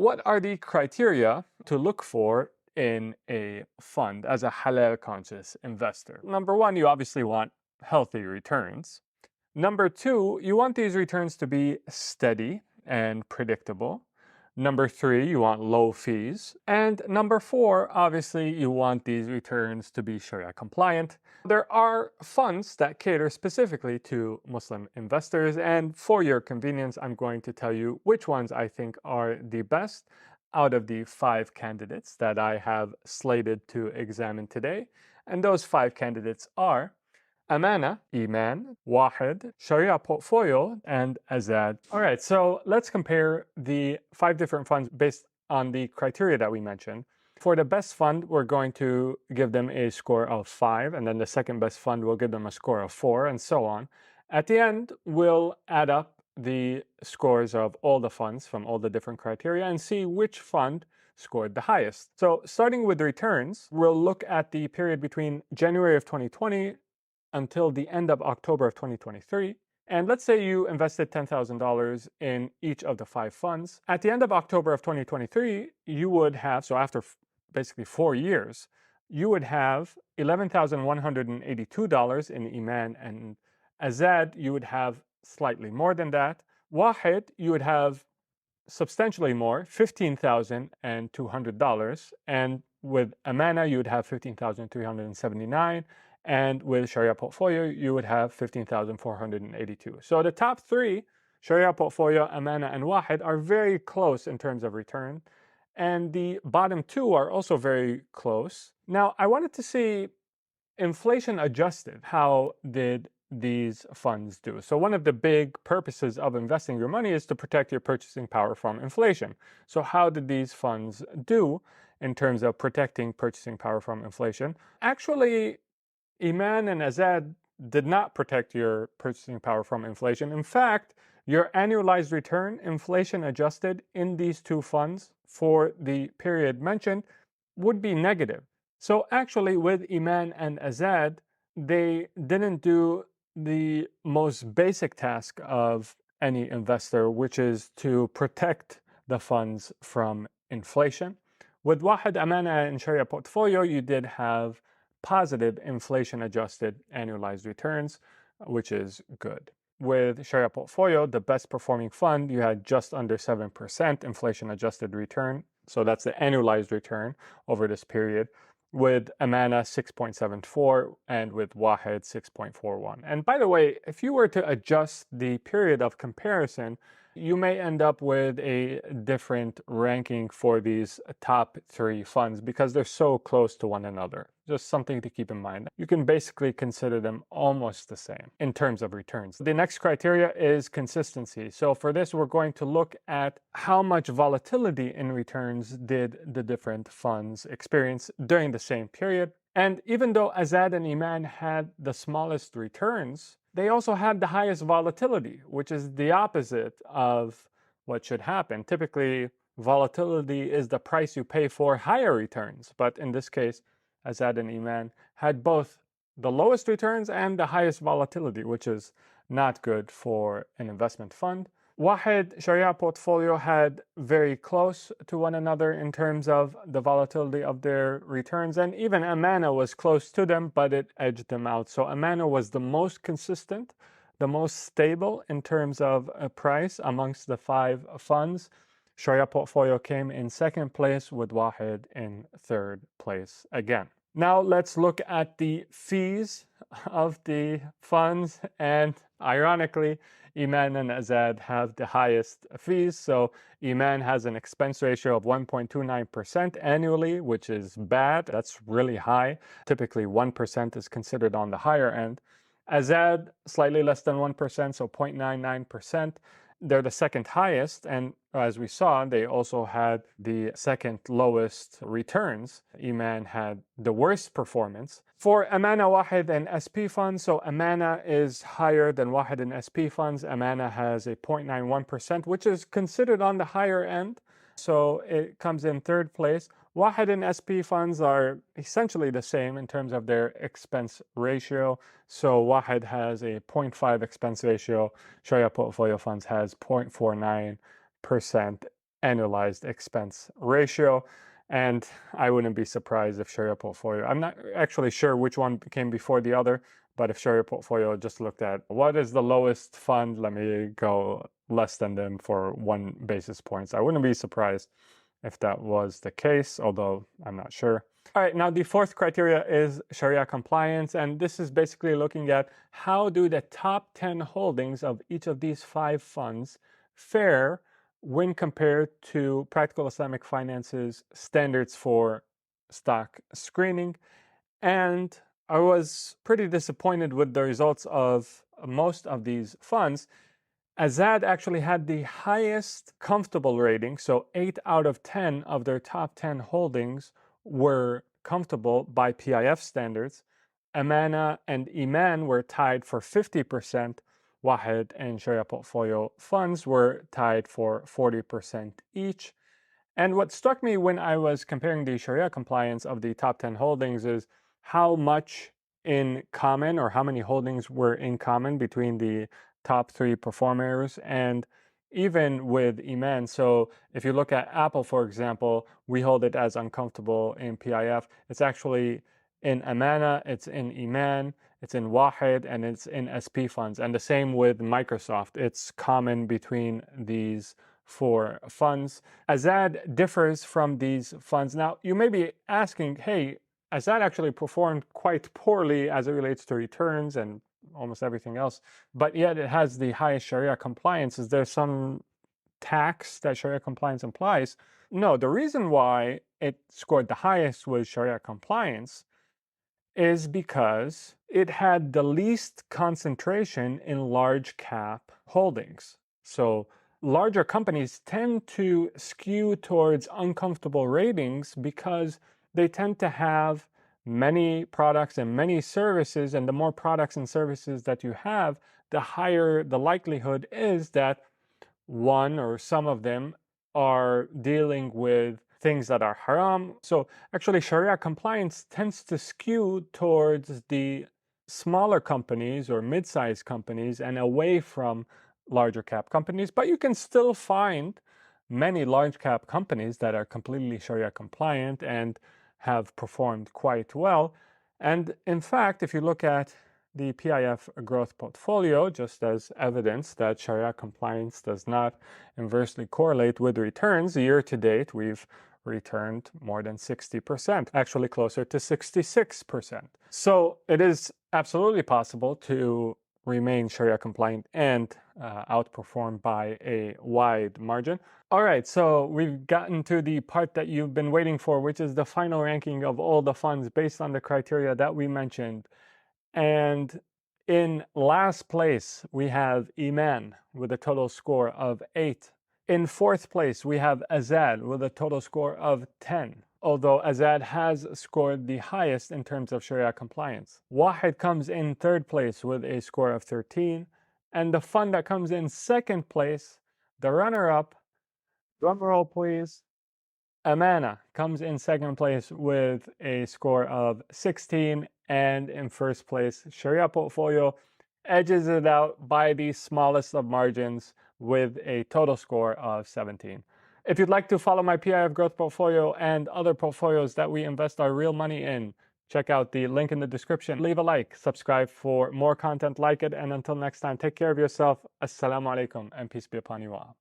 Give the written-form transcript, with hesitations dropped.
what are the criteria to look for in a fund as a halal conscious investor? Number one, you obviously want healthy returns. Number two, you want these returns to be steady and predictable. Number three, you want low fees. And number four, obviously, you want these returns to be Sharia compliant. There are funds that cater specifically to Muslim investors, and for your convenience, I'm going to tell you which ones I think are the best out of the 5 candidates that I have slated to examine today. And those 5 candidates are Amana, Iman, Wahid, Sharia Portfolio, and Azzad. All right, so let's compare the 5 different funds based on the criteria that we mentioned. For the best fund, we're going to give them a score of 5, and then the second best fund will give them a score of 4, and so on. At the end, we'll add up the scores of all the funds from all the different criteria and see which fund scored the highest. So starting with returns, we'll look at the period between January of 2020 until the end of October of 2023. And let's say you invested $10,000 in each of the 5 funds. At the end of October of 2023, you would have, so after basically 4 years, you would have $11,182 in Iman and Azzad. You would have slightly more than that. Wahid, you would have substantially more, $15,200. And with Amana, you would have $15,379. And with Sharia Portfolio, you would have $15,482. So the top 3, Sharia Portfolio, Amana, and Wahid, are very close in terms of return. And the bottom 2 are also very close. Now, I wanted to see inflation adjusted. How did these funds do? So one of the big purposes of investing your money is to protect your purchasing power from inflation. So how did these funds do in terms of protecting purchasing power from inflation? Actually, Iman and Azzad did not protect your purchasing power from inflation. In fact, your annualized return, inflation adjusted, in these 2 funds for the period mentioned would be negative. So actually, with Iman and Azzad, they didn't do the most basic task of any investor, which is to protect the funds from inflation. With Wahid, Amana, and Sharia Portfolio, you did have positive inflation-adjusted annualized returns, which is good. With Sharia Portfolio, the best performing fund, you had just under 7% inflation-adjusted return. So that's the annualized return over this period. With Amana, 6.74, and with Wahid, 6.41. And by the way, if you were to adjust the period of comparison, you may end up with a different ranking for these top 3 funds because they're so close to one another. Just something to keep in mind. You can basically consider them almost the same in terms of returns. The next criteria is consistency. So for this, we're going to look at how much volatility in returns did the different funds experience during the same period. And even though Azzad and Iman had the smallest returns, they also had the highest volatility, which is the opposite of what should happen. Typically, volatility is the price you pay for higher returns. But in this case, Azzad and Iman had both the lowest returns and the highest volatility, which is not good for an investment fund. Wahid, Sharia Portfolio had very close to one another in terms of the volatility of their returns, and even Amana was close to them, but it edged them out. So Amana was the most consistent, the most stable in terms of price amongst the 5 funds. Sharia Portfolio came in 2nd place, with Wahid in 3rd place again. Now let's look at the fees of the funds, and ironically, Iman and Azzad have the highest fees. So Iman has an expense ratio of 1.29% annually, which is bad. That's really high. Typically 1% is considered on the higher end. Azzad, slightly less than 1%, so 0.99%. They're the 2nd highest, and as we saw, they also had the 2nd lowest returns. Iman had the worst performance. For Amana, Wahid, and SP funds, so Amana is higher than Wahid and SP funds. Amana has a 0.91%, which is considered on the higher end. So it comes in 3rd place. Wahid and SP funds are essentially the same in terms of their expense ratio. So Wahid has a 0.5 expense ratio. Sharia Portfolio funds has 0.49%. annualized expense ratio. And I wouldn't be surprised if Sharia portfolio, I'm not actually sure which one came before the other, but if Sharia portfolio just looked at what is the lowest fund, let me go less than them for 1 basis points. I wouldn't be surprised if that was the case, although I'm not sure. All right, now the fourth criteria is Sharia compliance, and this is basically looking at how do the top 10 holdings of each of these 5 funds fare when compared to Practical Islamic Finance's standards for stock screening. And I was pretty disappointed with the results of most of these funds. Azzad actually had the highest comfortable rating, so 8 out of 10 of their top 10 holdings were comfortable by PIF standards. Amana and Iman were tied for 50%. Wahed and Sharia portfolio funds were tied for 40% each. And what struck me when I was comparing the Sharia compliance of the top 10 holdings is how much in common, or how many holdings were in common between the top 3 performers, and even with Iman. So if you look at Apple, for example, we hold it as uncomfortable in PIF. It's actually in Amana, it's in Iman, it's in Wahed, and it's in SP funds. And the same with Microsoft. It's common between these 4 funds. Azzad differs from these funds. Now, you may be asking, hey, Azzad actually performed quite poorly as it relates to returns and almost everything else, but yet it has the highest Sharia compliance. Is there some tax that Sharia compliance implies? No, the reason why it scored the highest with Sharia compliance is because it had the least concentration in large cap holdings. So larger companies tend to skew towards uncomfortable ratings because they tend to have many products and many services, and the more products and services that you have, the higher the likelihood is that one or some of them are dealing with things that are haram. So actually Sharia compliance tends to skew towards the smaller companies or mid-sized companies and away from larger cap companies, but you can still find many large cap companies that are completely Sharia compliant and have performed quite well. And in fact, if you look at the PIF growth portfolio, just as evidence that Sharia compliance does not inversely correlate with returns, year to date, we've returned more than 60%, actually closer to 66%. So it is absolutely possible to remain Sharia compliant and outperform by a wide margin. All right, so we've gotten to the part that you've been waiting for, which is the final ranking of all the funds based on the criteria that we mentioned. And in last place, we have Iman with a total score of 8. In fourth place, we have Azzad with a total score of 10, although Azzad has scored the highest in terms of Sharia compliance. Wahed comes in third place with a score of 13, and the fund that comes in second place, the runner-up, drumroll please, Amana comes in second place with a score of 16, and in first place, Sharia portfolio edges it out by the smallest of margins with a total score of 17. If you'd like to follow my PIF growth portfolio and other portfolios that we invest our real money in, check out the link in the description. Leave a like, subscribe for more content like it, and until next time, take care of yourself. Assalamu alaikum, and peace be upon you all.